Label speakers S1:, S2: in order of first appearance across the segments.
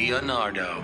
S1: Leonardo.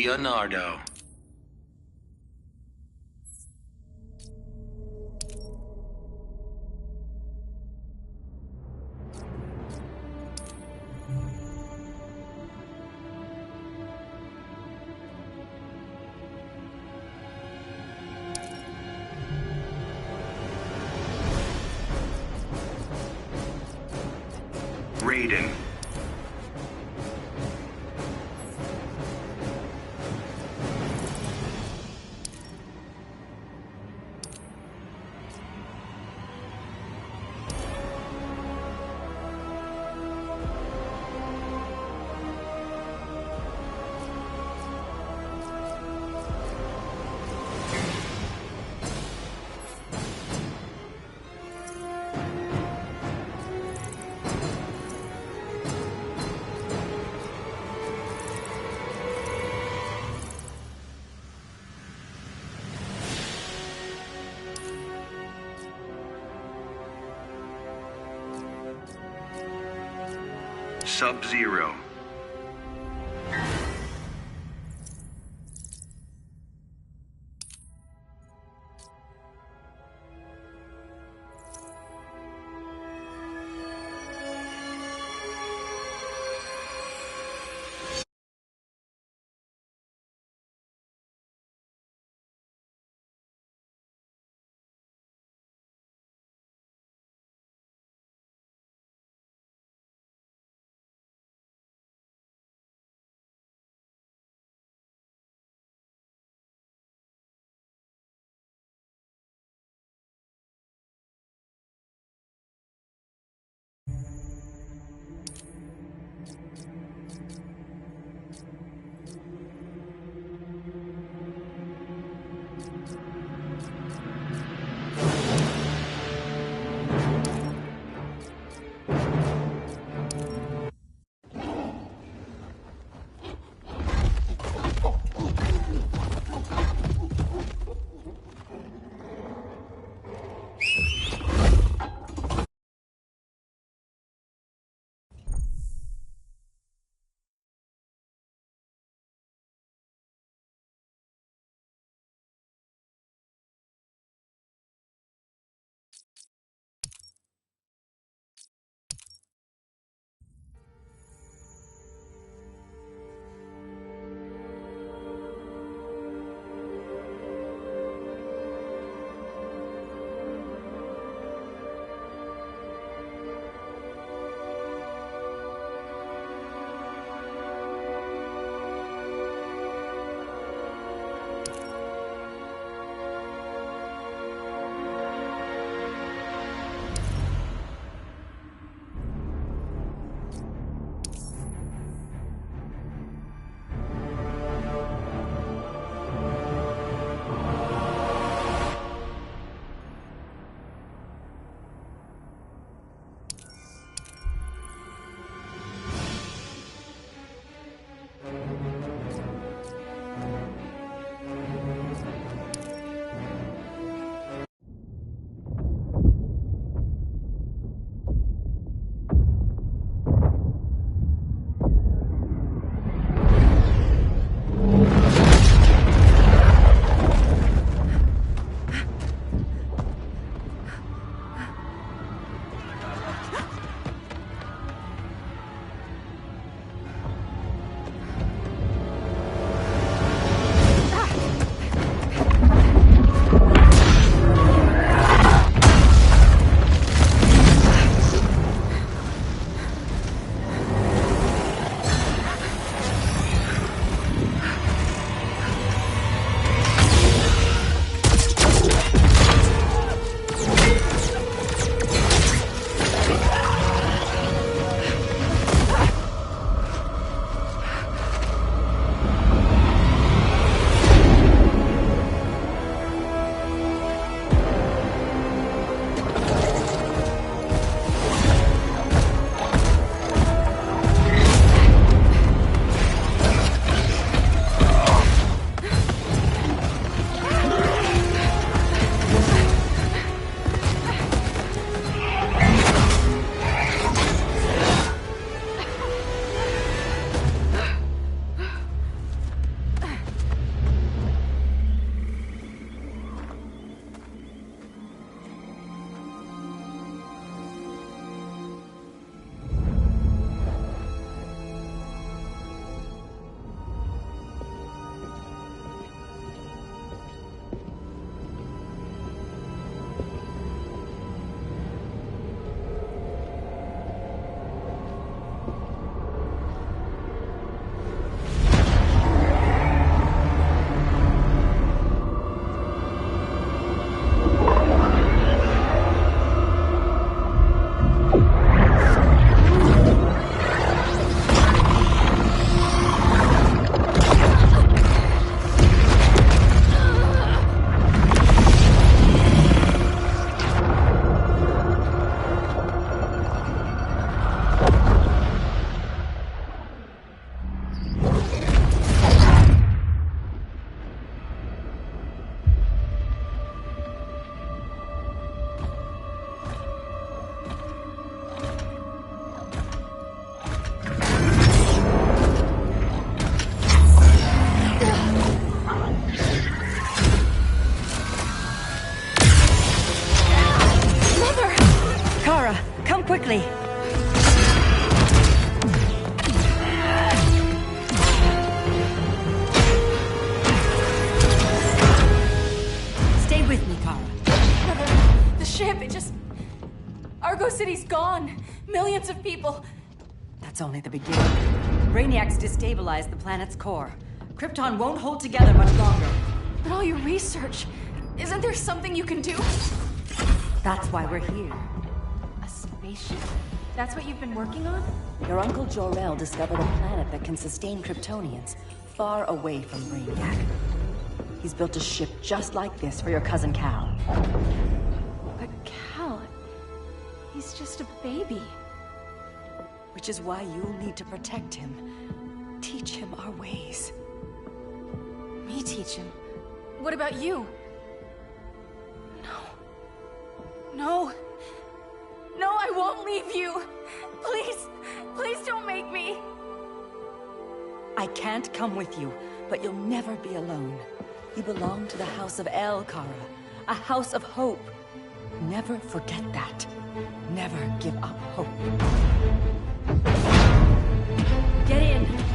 S1: Leonardo. Raiden. Sub-Zero.
S2: quickly. Stay with me, Kara.
S3: The ship, it just... Argo City's gone. Millions of people.
S2: That's only the beginning. Brainiac's destabilized the planet's core. Krypton won't hold together much longer.
S3: But all your research, isn't there something you can do?
S2: That's why we're here.
S3: A spaceship? That's what you've been working on?
S2: Your uncle Jor-El discovered a planet that can sustain Kryptonians, far away from Brainiac. He's built a ship just like this for your cousin Cal.
S3: But Cal... he's just a baby.
S2: Which is why you'll need to protect him. Teach him our ways.
S3: Me teach him? What about you? No. No, I won't leave you. Please, please don't make me.
S2: I can't come with you, but you'll never be alone. You belong to the House of El, Kara. A house of hope. Never forget that. Never give up hope. Get in!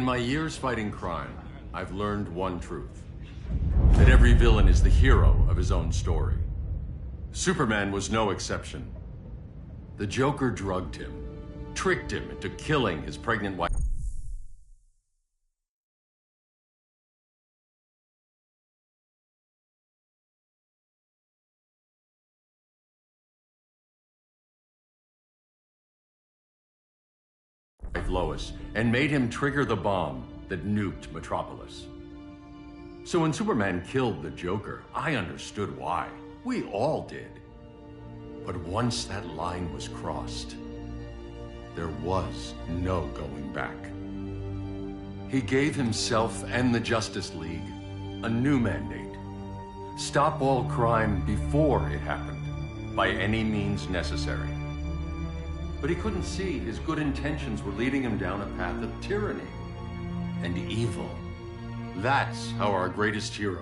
S4: my years fighting crime, I've learned one truth. That every villain is the hero of his own story. Superman was no exception. The Joker drugged him, tricked him into killing his pregnant wife. Lois, and made him trigger the bomb that nuked Metropolis. So when Superman killed the Joker, I understood why. We all did. But once that line was crossed, there was no going back. He gave himself and the Justice League a new mandate. Stop all crime before it happened, by any means necessary. But he couldn't see his good intentions were leading him down a path of tyranny and evil. That's how our greatest hero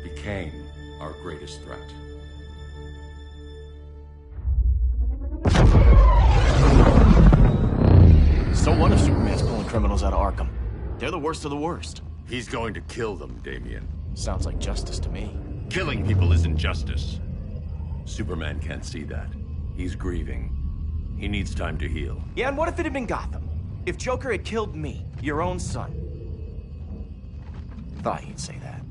S4: became our greatest threat.
S5: So what if Superman's pulling criminals out of Arkham? They're the worst of the worst.
S6: He's going to kill them, Damian.
S5: Sounds like justice to me.
S6: Killing people isn't justice.
S4: Superman can't see that. He's grieving. He needs time to heal.
S5: Yeah, and what if it had been Gotham? If Joker had killed me, your own son? Thought he'd say that.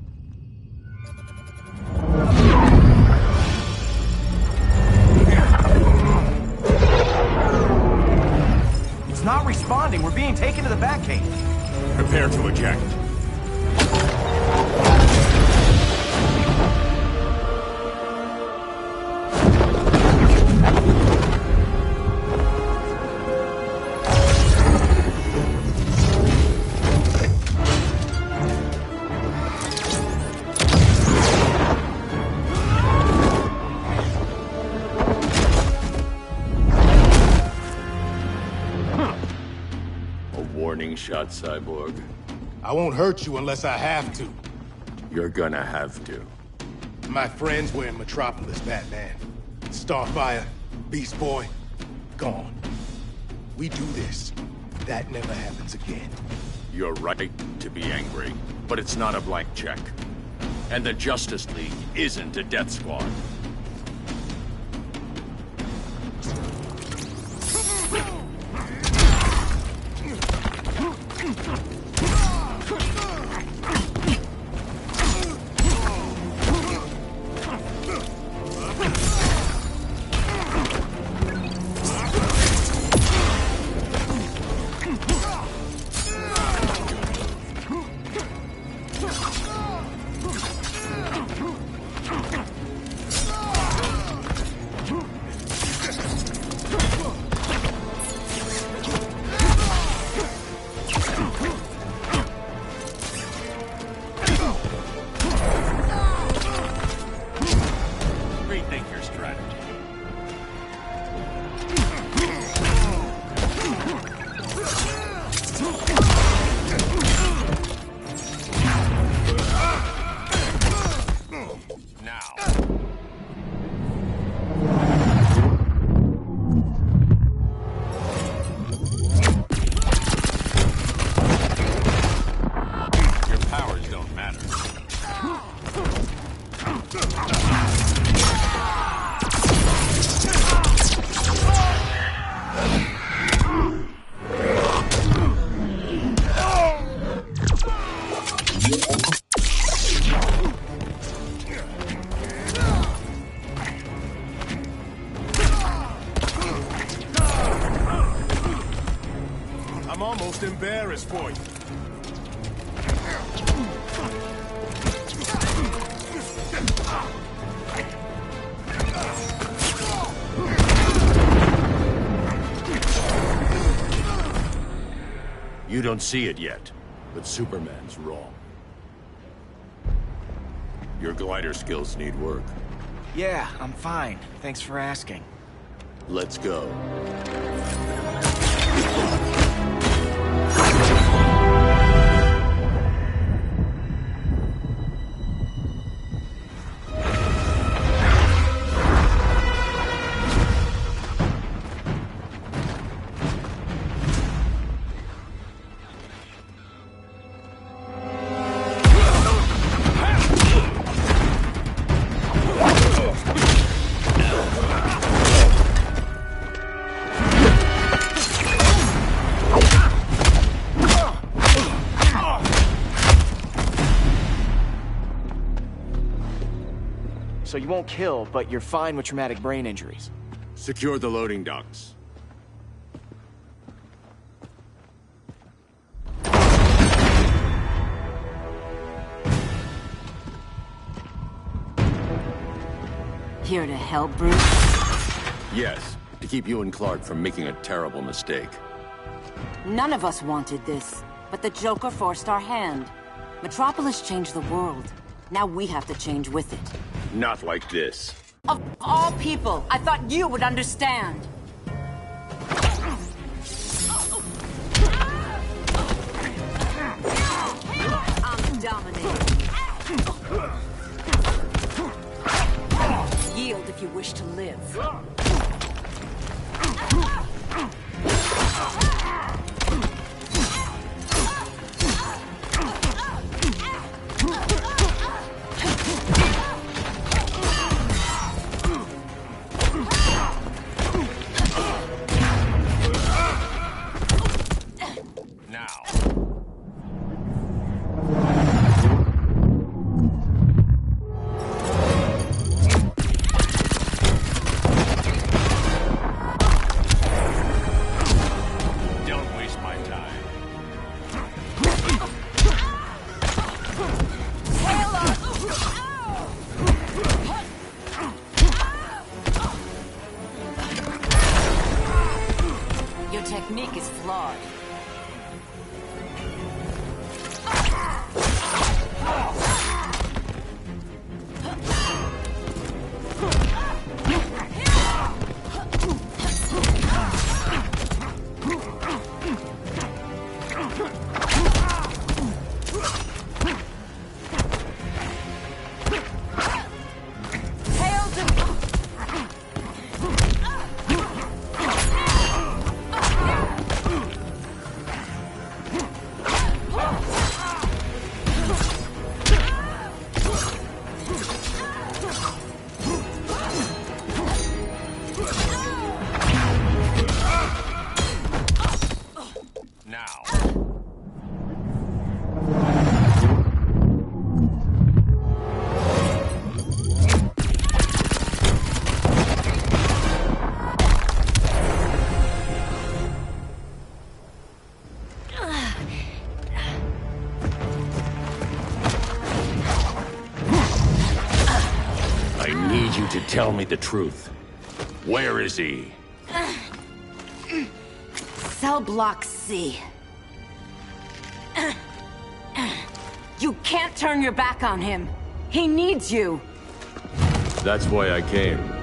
S5: It's not responding. We're being taken to the Batcave.
S6: Prepare to eject.
S4: Shot, Cyborg.
S7: I won't hurt you unless I have to.
S4: You're gonna have to.
S7: My friends were in Metropolis, Batman. Starfire, Beast Boy, gone. We do this. That never happens again.
S4: You're right to be angry, but it's not a blank check. And the Justice League isn't a death squad.
S7: I'm almost embarrassed for you.
S4: You don't see it yet, but Superman's wrong. Your glider skills need work.
S5: Yeah, I'm fine. Thanks for asking.
S4: Let's go.
S5: So you won't kill, but you're fine with traumatic brain injuries.
S6: Secure the loading docks.
S2: Here to help, Bruce?
S4: Yes, to keep you and Clark from making a terrible mistake.
S2: None of us wanted this, but the Joker forced our hand. Metropolis changed the world. Now we have to change with it.
S6: Not like this.
S2: Of all people, I thought you would understand. I'm dominating. Yield if you wish to live. Technique is flawed.
S4: To tell me the truth. Where is he?
S2: Cell block C. You can't turn your back on him. He needs you.
S4: That's why I came.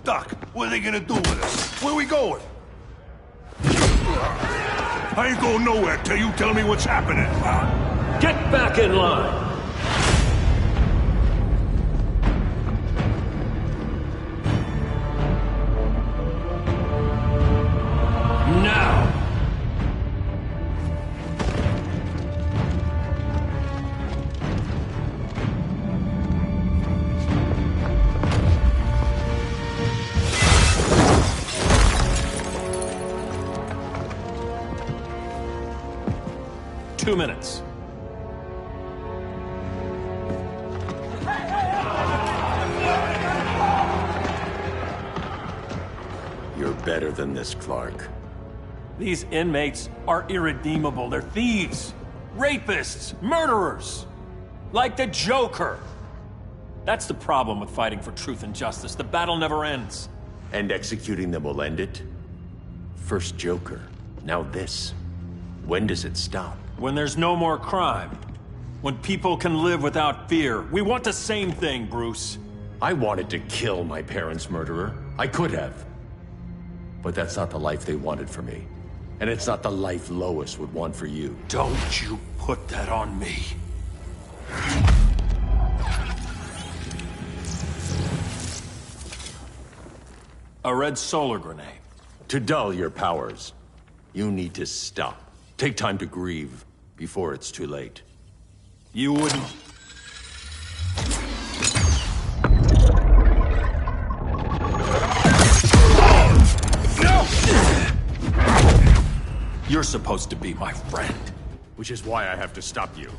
S8: Doc, what are they gonna do with us? Where we going? I ain't going nowhere till you tell me what's happening.
S4: Get back in line! Now!
S9: 2 minutes.
S4: You're better than this, Clark.
S9: These inmates are irredeemable. They're thieves, rapists, murderers. Like the Joker. That's the problem with fighting for truth and justice. The battle never ends.
S4: And executing them will end it? First Joker, now this. When does it stop?
S9: When there's no more crime. When people can live without fear. We want the same thing, Bruce.
S4: I wanted to kill my parents' murderer. I could have. But that's not the life they wanted for me. And it's not the life Lois would want for you.
S9: Don't you put that on me. A red solar grenade.
S4: To dull your powers, you need to stop. Take time to grieve before it's too late.
S9: You wouldn't... You're supposed to be my friend.
S4: Which is why I have to stop you.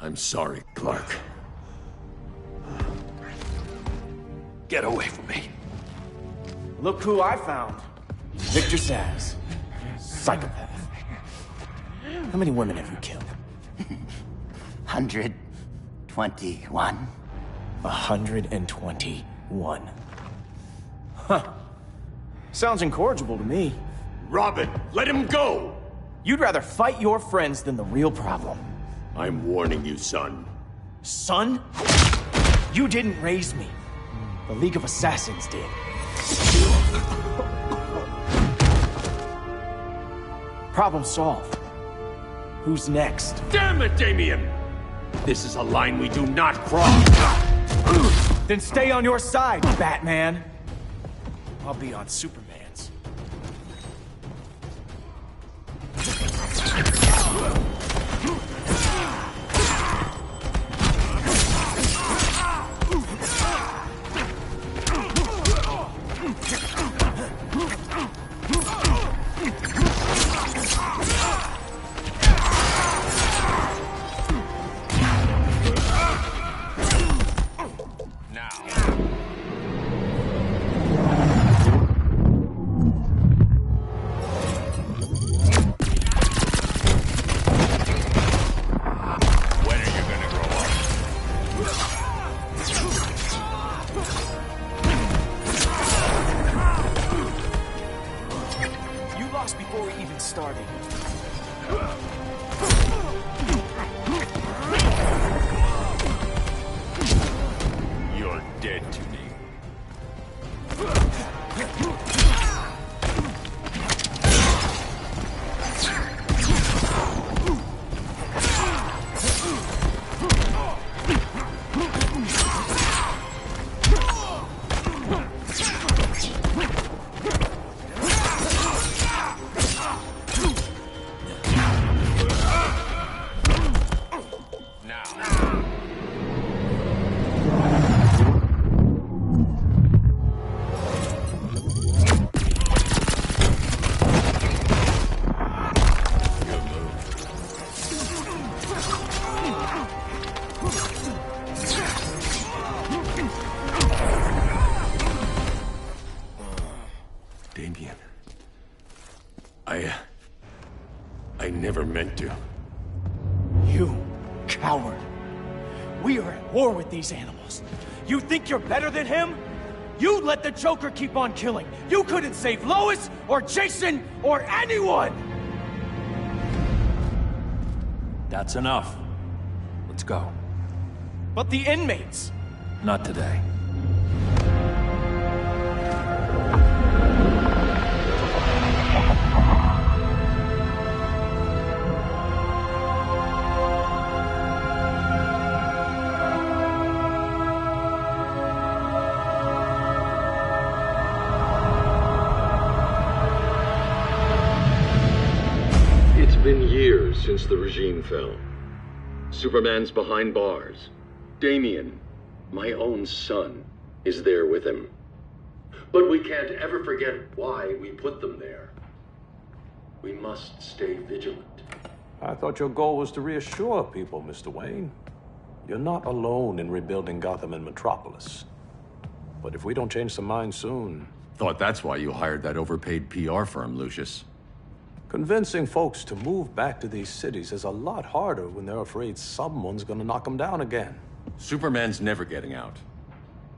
S4: I'm sorry, Clark.
S9: Get away from me.
S5: Look who I found. Victor Saz. Psychopath. How many women have you killed?
S10: 121.
S5: 121. Huh. Sounds incorrigible to me.
S4: Robin, let him go!
S5: You'd rather fight your friends than the real problem.
S4: I'm warning you, son.
S5: Son? You didn't raise me. The League of Assassins did. Problem solved. Who's next?
S4: Damn it, Damien! This is a line we do not cross!
S5: Then stay on your side, Batman. I'll be on Superman's.
S11: Before we even started.
S4: You're dead to me. Damien. I never meant to.
S5: You coward.
S11: We are at war with these animals. You think you're better than him? You let the Joker keep on killing. You couldn't save Lois, or Jason, or anyone!
S9: That's enough. Let's go.
S11: But the inmates!
S9: Not today.
S4: It's been years since the regime fell. Superman's behind bars. Damien, my own son, is there with him. But we can't ever forget why we put them there. We must stay vigilant.
S12: I thought your goal was to reassure people, Mr. Wayne. You're not alone in rebuilding Gotham and Metropolis. But if we don't change some minds soon...
S4: Thought that's why you hired that overpaid PR firm, Lucius.
S12: Convincing folks to move back to these cities is a lot harder when they're afraid someone's gonna knock them down again.
S4: Superman's never getting out.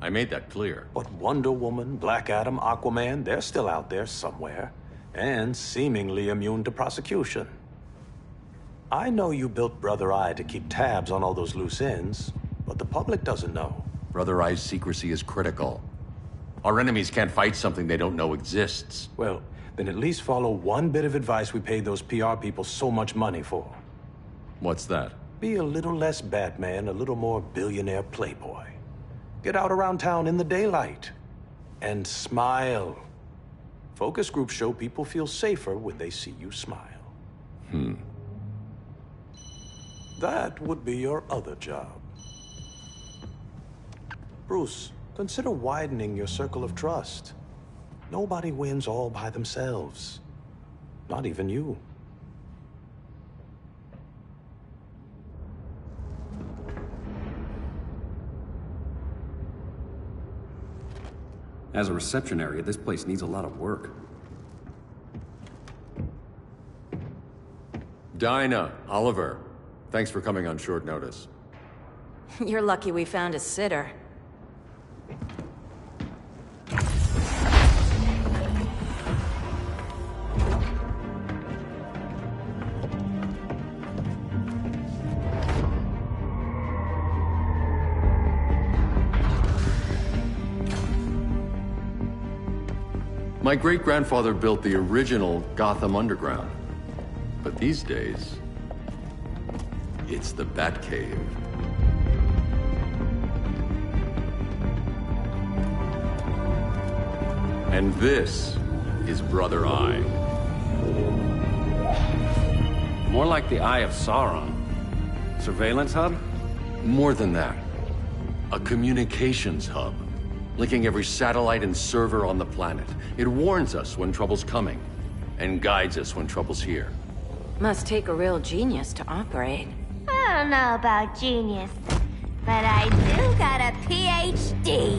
S4: I made that clear.
S12: But Wonder Woman, Black Adam, Aquaman, they're still out there somewhere. And seemingly immune to prosecution. I know you built Brother Eye to keep tabs on all those loose ends, but the public doesn't know.
S4: Brother Eye's secrecy is critical. Our enemies can't fight something they don't know exists.
S12: Well, then at least follow one bit of advice we paid those PR people so much money for.
S4: What's that?
S12: Be a little less Batman, a little more billionaire playboy. Get out around town in the daylight. And smile. Focus groups show people feel safer when they see you smile. That would be your other job. Bruce, consider widening your circle of trust. Nobody wins all by themselves. Not even you.
S13: As a reception area, this place needs a lot of work.
S4: Dinah, Oliver, thanks for coming on short notice.
S3: You're lucky we found a sitter.
S4: My great-grandfather built the original Gotham Underground. But these days, it's the Batcave. And this is Brother Eye.
S13: More like the Eye of Sauron. Surveillance hub?
S4: More than that. A communications hub, linking every satellite and server on the planet. It warns us when trouble's coming, and guides us when trouble's here.
S3: Must take a real genius to operate.
S14: I don't know about genius, but I do got a PhD.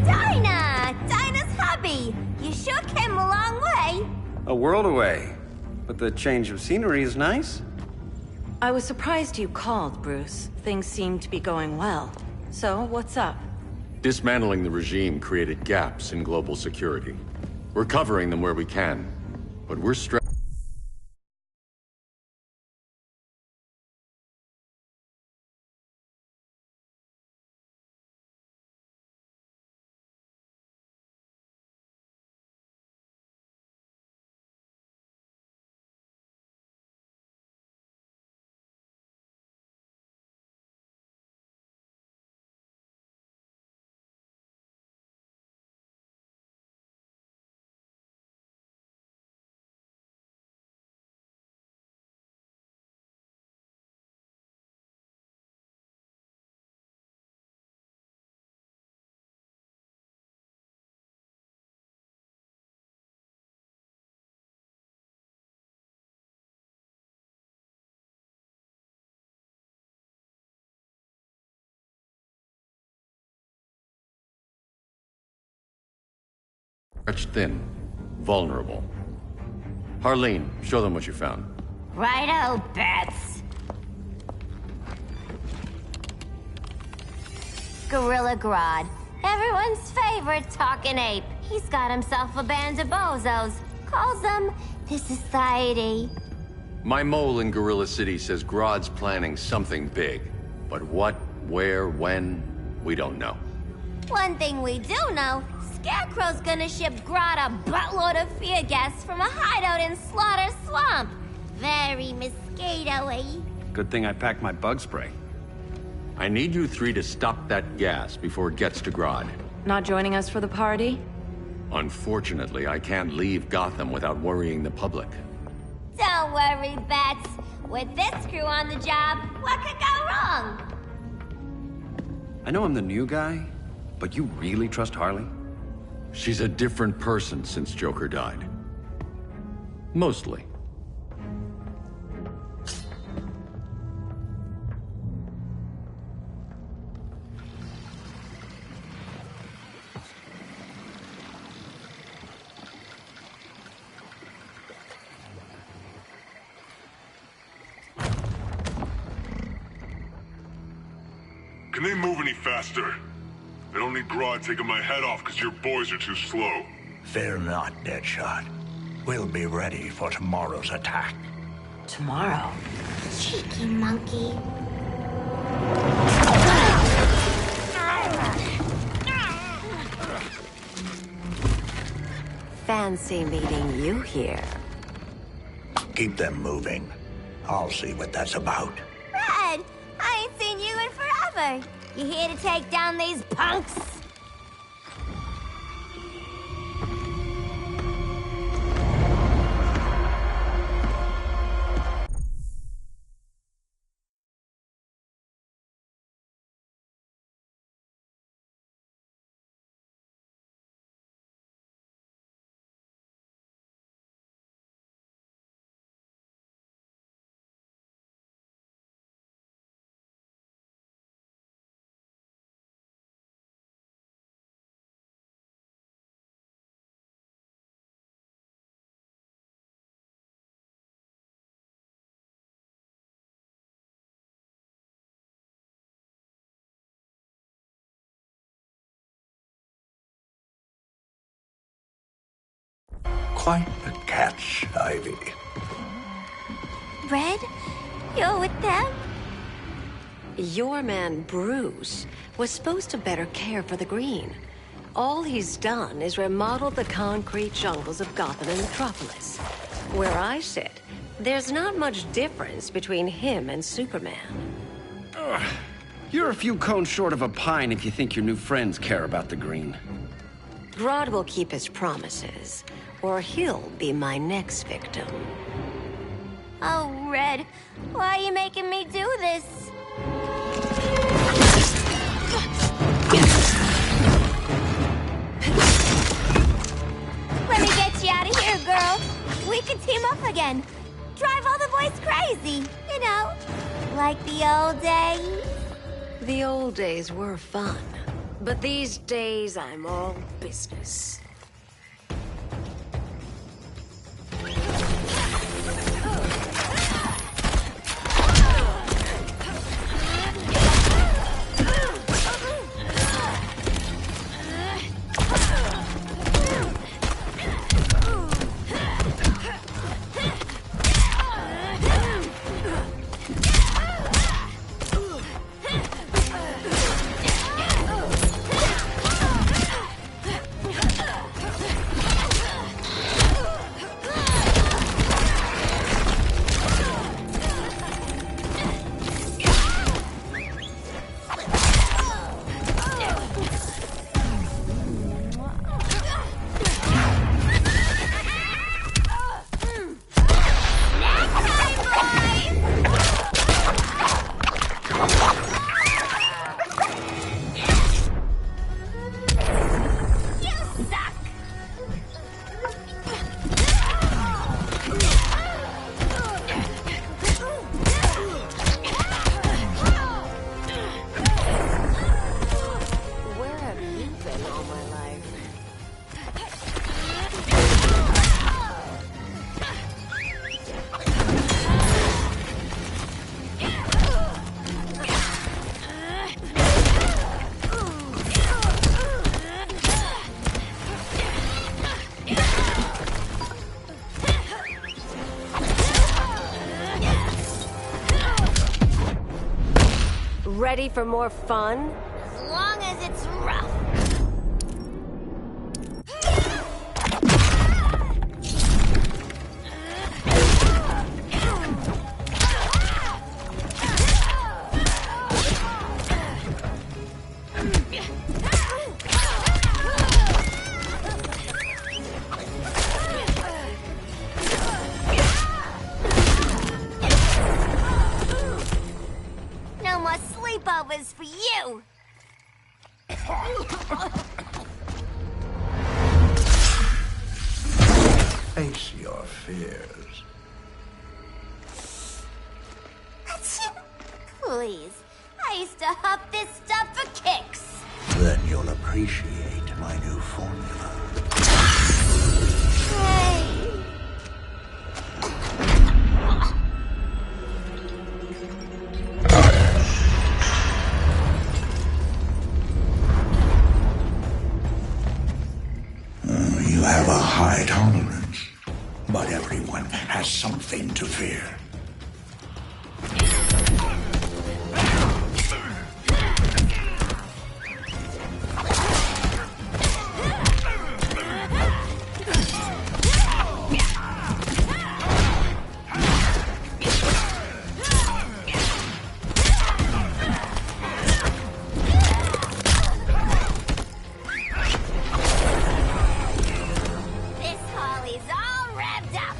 S14: Dinah's hubby! You sure came a long way.
S13: A world away. But the change of scenery is nice.
S3: I was surprised you called, Bruce. Things seem to be going well. So, what's up?
S4: Dismantling the regime created gaps in global security. We're covering them where we can, but we're stretched. Stretched thin, vulnerable. Harleen, show them what you found.
S14: Righto, Bats. Gorilla Grodd. Everyone's favorite talking ape. He's got himself a band of bozos. Calls them the Society.
S4: My mole in Gorilla City says Grodd's planning something big. But what, where, when, we don't know.
S14: One thing we do know, Scarecrow's gonna ship Grodd a buttload of fear gas from a hideout in Slaughter Swamp. Very mosquito-y.
S13: Good thing I packed my bug spray.
S4: I need you three to stop that gas before it gets to Grodd.
S2: Not joining us for the party?
S4: Unfortunately, I can't leave Gotham without worrying the public.
S14: Don't worry, Bats. With this crew on the job, what could go wrong?
S13: I know I'm the new guy, but you really trust Harley?
S4: She's a different person since Joker died. Mostly.
S8: Can they move any faster? I don't need Grodd taking my head off because your boys are too slow.
S15: Fear not, Deadshot. We'll be ready for tomorrow's attack.
S2: Tomorrow?
S14: Cheeky monkey.
S16: Fancy meeting you here.
S15: Keep them moving. I'll see what that's about.
S14: Red, I ain't seen you in forever. You here to take down these punks?
S15: Quite the catch, Ivy.
S14: Red, you're with them?
S16: Your man, Bruce, was supposed to better care for the Green. All he's done is remodel the concrete jungles of Gotham and Metropolis. Where I sit, there's not much difference between him and Superman.
S13: You're a few cones short of a pine if you think your new friends care about the Green.
S16: Grodd will keep his promises, or he'll be my next victim.
S14: Oh, Red, why are you making me do this? Let me get you out of here, girl. We can team up again. Drive all the boys crazy, you know, like the old days.
S16: The old days were fun, but these days I'm all business. Ready for more fun?
S14: As long as it's rough. No more sleepovers for you!
S15: Face your fears.
S14: Please, I used to huff this stuff for kicks.
S15: Then you'll appreciate my new formula.
S14: Hey.
S15: You have a high tolerance, but everyone has something to fear.
S14: This Holly's all revved up.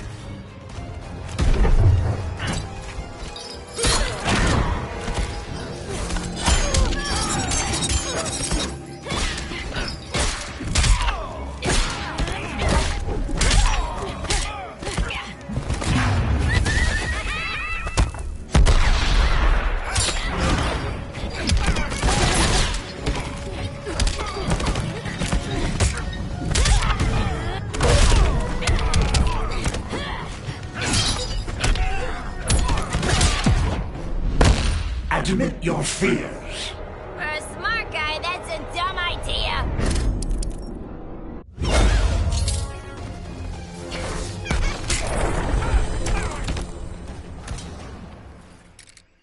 S15: Admit your fears.
S14: For a smart guy, that's a dumb idea.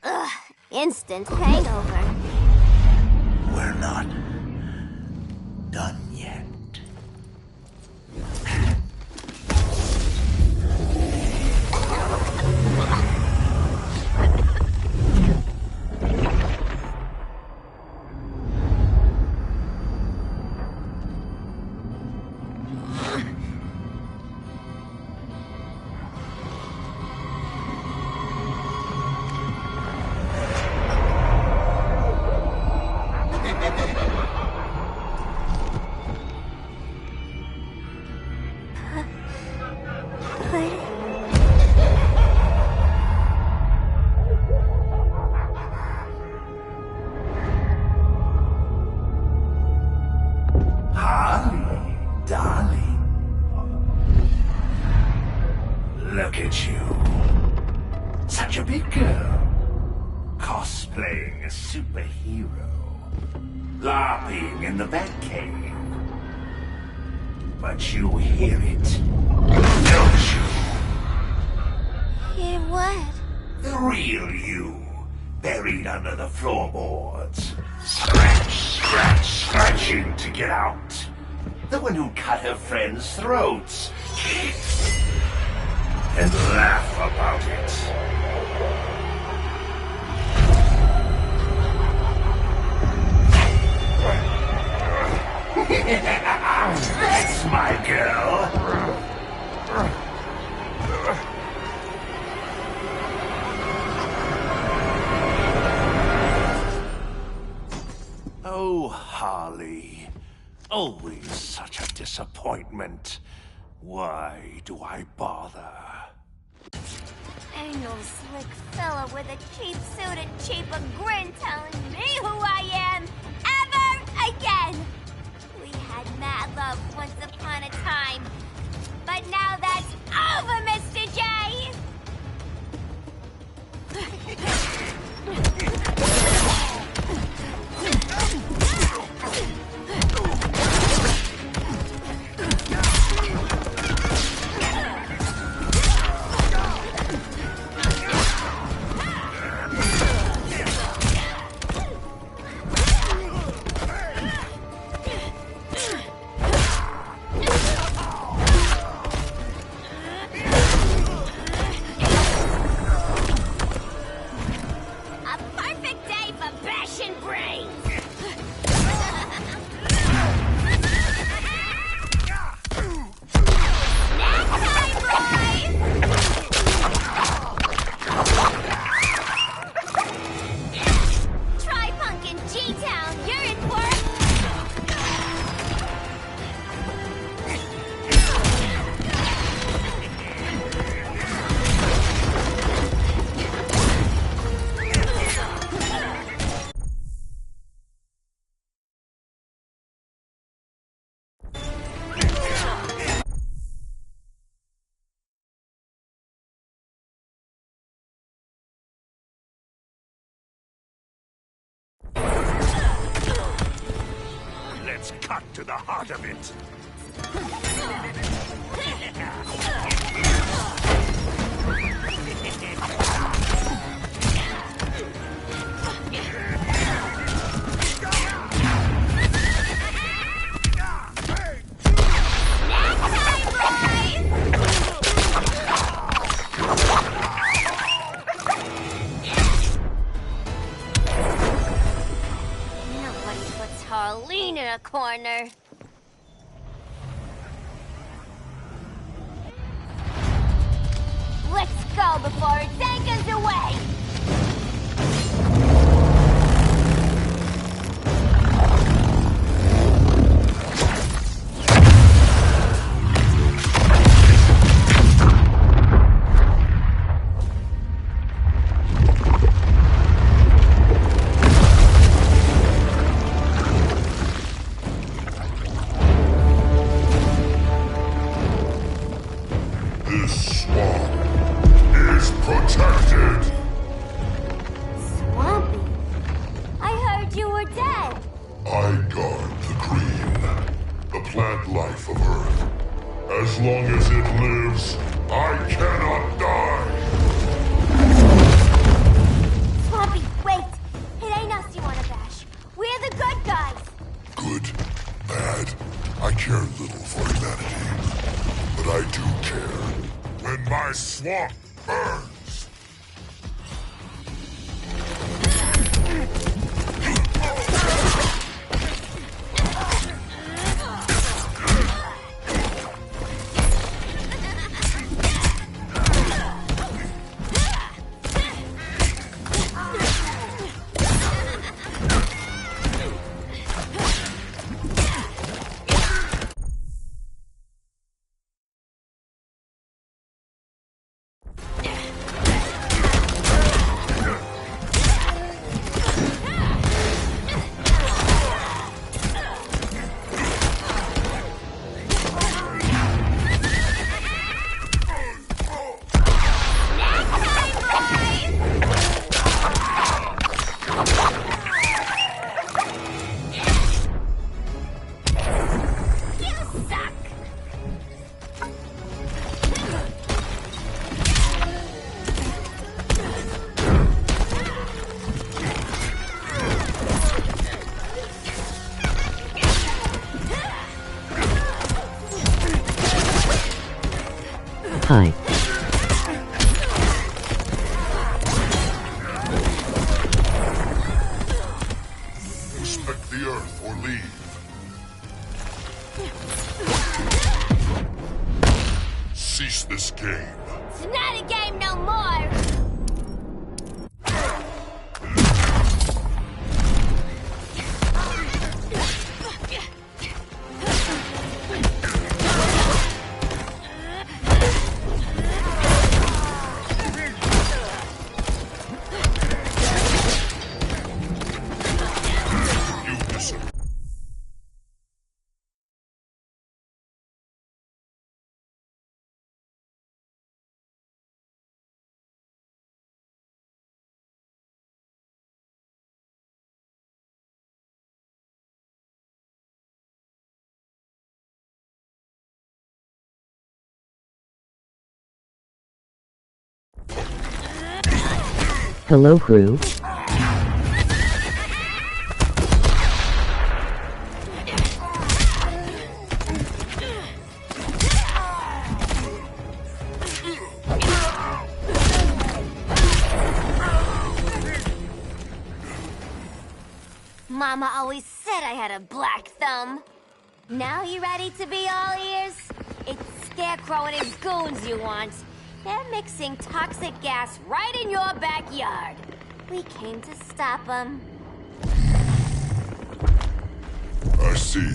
S14: Ugh, instant hangover.
S15: We're not done yet. Holly, darling. Look at you. Such a big girl. Cosplaying a superhero. LARPing in the Batcave. But you hear it, don't you?
S14: Hear what?
S15: The real you. Buried under the floorboards. Scratch, scratch, scratching to get out. The one who cut her friends' throats. And laugh about it. That's my girl. Oh, Harley. Always such a disappointment. Why do I bother?
S14: Ain't no slick fella with a cheap suit and cheaper grin telling me who I am ever again. We had mad love once upon a time, but now that's over, Mr. J.
S15: Let's cut to the heart of it.
S14: Nobody puts Harleen in a corner. Let's go before it takes us away!
S8: This swamp is protected.
S14: Swampy? I heard you were dead.
S8: I guard the green, the plant life of Earth. As long as it lives, I cannot die.
S14: Swampy, wait! It ain't us you wanna bash. We're the good guys.
S8: Good, bad, I care little for humanity. But I do care when my swamp burns.
S16: Hi.
S8: Respect the Earth or leave. Cease this game.
S14: It's not a game no more!
S16: Hello, crew.
S14: Mama always said I had a black thumb. Now you ready to be all ears? It's Scarecrow and his goons you want. They're mixing toxic gas right in your backyard. We came to stop them.
S8: I see.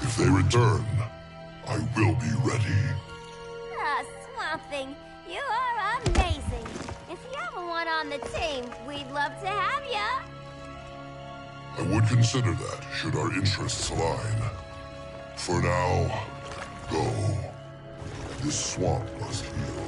S8: If they return, I will be ready.
S14: Ah, Swamp Thing, you are amazing. If you ever want on the team, we'd love to have ya.
S8: I would consider that, should our interests align. For now, go. This swamp must heal.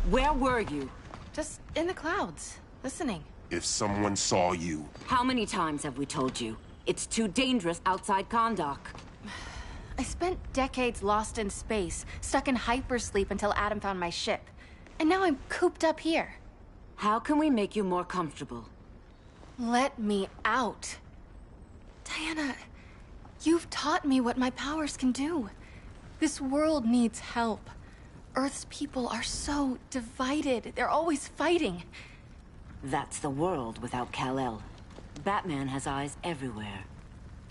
S2: Where were you?
S3: Just in the clouds, listening.
S7: If someone saw you...
S2: How many times have we told you? It's too dangerous outside Kahndaq.
S3: I spent decades lost in space, stuck in hypersleep until Adam found my ship. And now I'm cooped up here.
S2: How can we make you more comfortable?
S3: Let me out. Diana, you've taught me what my powers can do. This world needs help. Earth's people are so divided. They're always fighting.
S2: That's the world without Kal-El. Batman has eyes everywhere.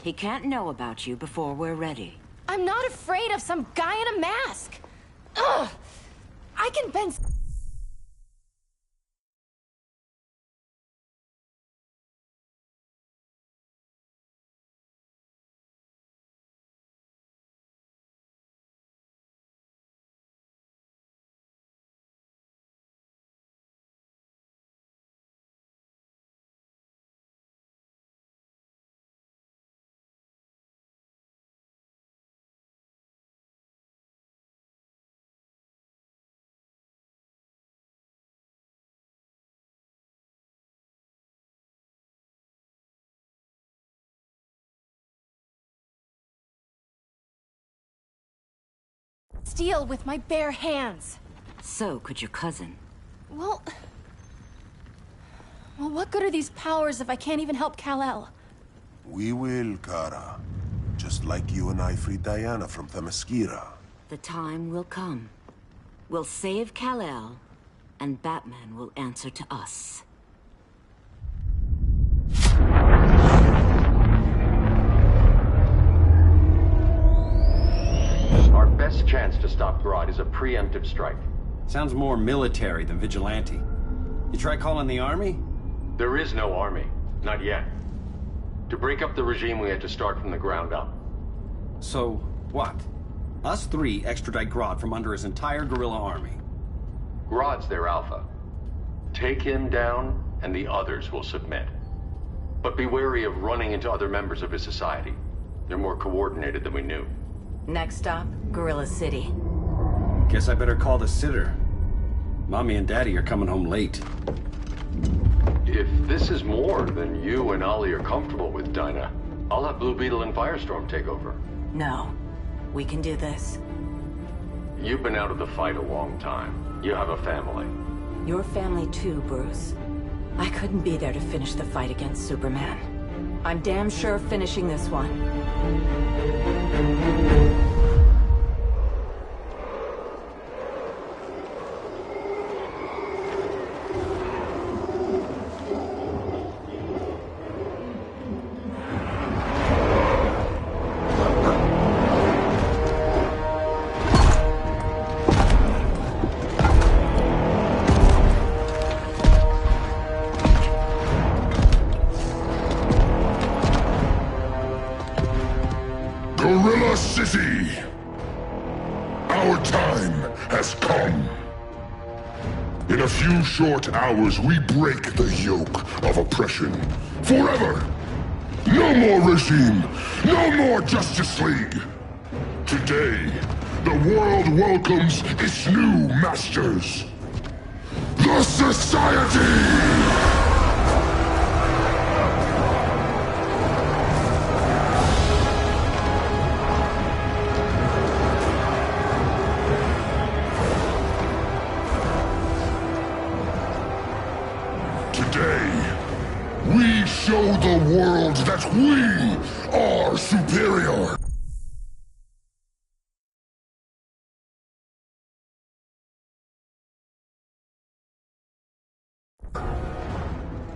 S2: He can't know about you before we're ready.
S3: I'm not afraid of some guy in a mask. Ugh! I can bend... steel with my bare hands.
S2: So could your cousin.
S3: Well, what good are these powers if I can't even help Kal-El?
S7: We will, Kara. Just like you and I freed Diana from Themyscira.
S2: The time will come. We'll save Kal-El, and Batman will answer to us.
S4: Our best chance to stop Grodd is a preemptive strike.
S13: Sounds more military than vigilante. You try calling the army?
S4: There is no army. Not yet. To break up the regime, we had to start from the ground up.
S13: So, what? Us three extradite Grodd from under his entire guerrilla army.
S4: Grodd's their alpha. Take him down, and the others will submit. But be wary of running into other members of his society. They're more coordinated than we knew.
S2: Next stop, Gorilla City.
S13: Guess I better call the sitter. Mommy and Daddy are coming home late.
S4: If this is more than you and Ollie are comfortable with, Dinah, I'll have Blue Beetle and Firestorm take over.
S2: No. We can do this.
S4: You've been out of the fight a long time. You have a family.
S2: Your family too, Bruce. I couldn't be there to finish the fight against Superman. I'm damn sure finishing this one.
S8: Gorilla City! In a few short hours, we break the yoke of oppression. Forever! No more regime! No more Justice League! Today, the world welcomes its new masters. The Society! We show the world that we are superior!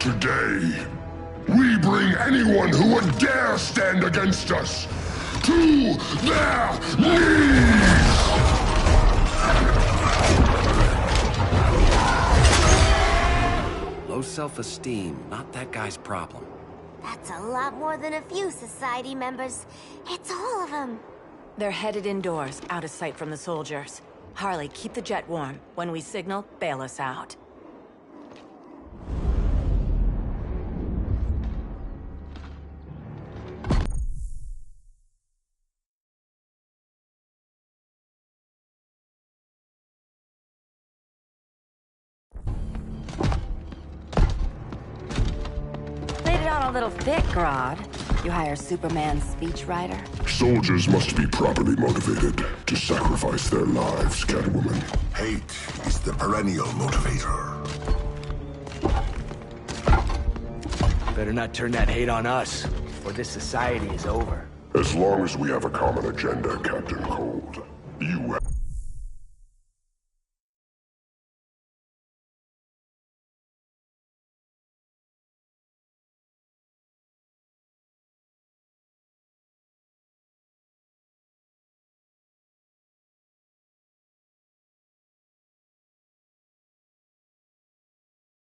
S8: Today, we bring anyone who would dare stand against us to their knees!
S13: Low self-esteem, not that guy's problem.
S14: That's a lot more than a few Society members. It's all of them.
S2: They're headed indoors, out of sight from the soldiers. Harley, keep the jet warm. When we signal, bail us out. A little thick, Grodd. You hire Superman's speechwriter?
S8: Soldiers must be properly motivated to sacrifice their lives, Catwoman.
S15: Hate is the perennial motivator.
S11: Better not turn that hate on us, or this society is over.
S8: As long as we have a common agenda, Captain Cold, you